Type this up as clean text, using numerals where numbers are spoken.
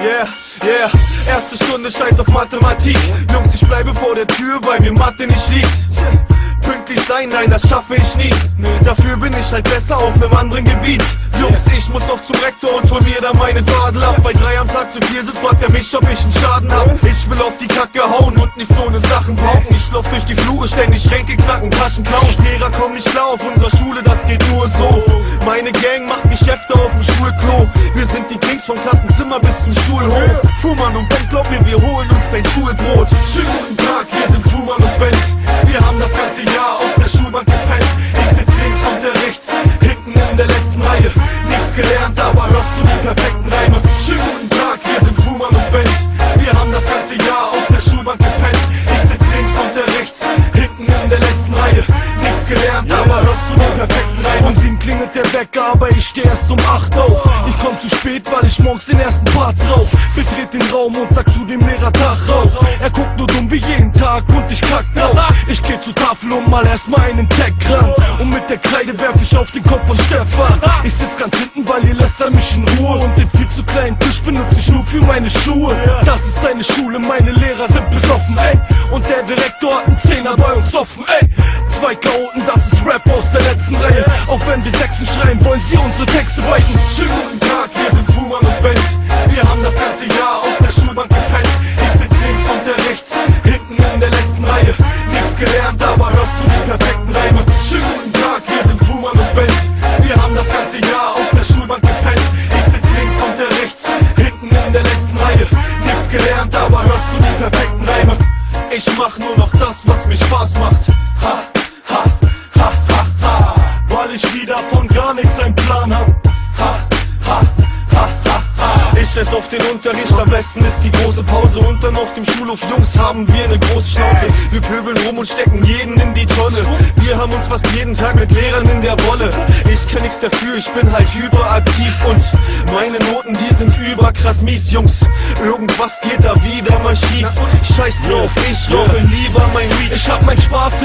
Yeah, yeah, erste Stunde Scheiß auf Mathematik. Jungs, ich bleibe vor der Tür, weil mir Mathe nicht liegt. Pünktlich sein, nein, das schaffe ich nie. Dafür bin ich halt besser auf einem anderen Gebiet. Jungs, ich muss oft zum Rektor und hol mir da meine Tadel ab. Bei 3 am Tag zu viel sind, fragt er mich, ob ich einen Schaden hab. Ich will auf die Kacke hauen und nicht so ne Sachen brauchen. Ich lauf durch die Flure, ständig Schränke knacken, Taschen klauen. Lehrer kommen nicht klar auf unserer Schule, das geht nur so. Meine Gang macht Geschäfte auf dem Schulklo. Wir sind die Kings vom Klassenzimmer bis zum Schulhof. Fuhrmann und Ben, glaub mir, wir holen uns dein Schulbrot. Schönen guten Tag, wir sind Fuhrmann und Ben. Wir haben das ganze Jahr auf der Schulbank gepennt. Ich sitz links und der rechts, hinten in der letzten Reihe. Nichts gelernt, aber hörst du die perfekten Reime. Schönen guten Tag, wir sind Fuhrmann und Ben. Wir haben das ganze Jahr auf der Schulbank gepennt. Ich sitz links und der rechts, hinten in der letzten Reihe. Nichts gelernt, aber hörst du die perfekten Reime. Um 7 klingelt der Wecker, aber ich steh erst um 8 auf. Ich komm zu spät, weil ich morgens den ersten Part drauf. Betret den Raum und sag zu dem Lehrer Tag raus. Er guckt nur dumm wie jeden Tag und ich kack drauf. Ich geh zur Tafel und mal erstmal einen Tag ran. Und mit der Kreide werf ich auf den Kopf von Stefan. Ich sitz ganz hinten, weil ihr lässt mich in Ruhe. Und den viel zu kleinen Tisch benutze ich nur für meine Schuhe. Das ist eine Schule, meine Lehrer sind besoffen, ey. Und der Direktor hat einen Zehner bei uns offen, ey. 2 Chaoten, das ist Rap aus der letzten Reihe. Auch wenn wir Sechsen schreiben, wollen sie unsere Texte weiten. Schönen guten Tag, wir sind Fuhrmann und Ben. Wir haben das ganze Jahr auf der Schulbank gepennt. Ich sitz links und der rechts, hinten in der letzten Reihe. Nichts gelernt, aber hörst du die perfekten Reime. Schönen guten Tag, wir sind Fuhrmann und Ben. Wir haben das ganze Jahr auf der Schulbank gepennt. Ich sitz links und der rechts, hinten in der letzten Reihe. Nichts gelernt, aber hörst du die perfekten Reime. Ich mach nur noch das, was mir Spaß macht. Ha, ha, ha, ha, ha. Weil ich wieder von gar nichts einen Plan hab. Ha, ha, ha, ha, ha. Ich ess auf den Unterricht, am besten ist die große Pause. Und dann auf dem Schulhof, Jungs, haben wir ne große Schnauze. Wir pöbeln rum und stecken jeden in die Tonne. Wir haben uns fast jeden Tag mit Lehrern in der Wolle. Ich kann nichts dafür, ich bin halt hyperaktiv. Und meine Noten, die sind überkrass mies, Jungs. Irgendwas geht da wieder mal schief. Scheiß drauf, ich rauche lieber mein Weed. Ich hab meinen Spaß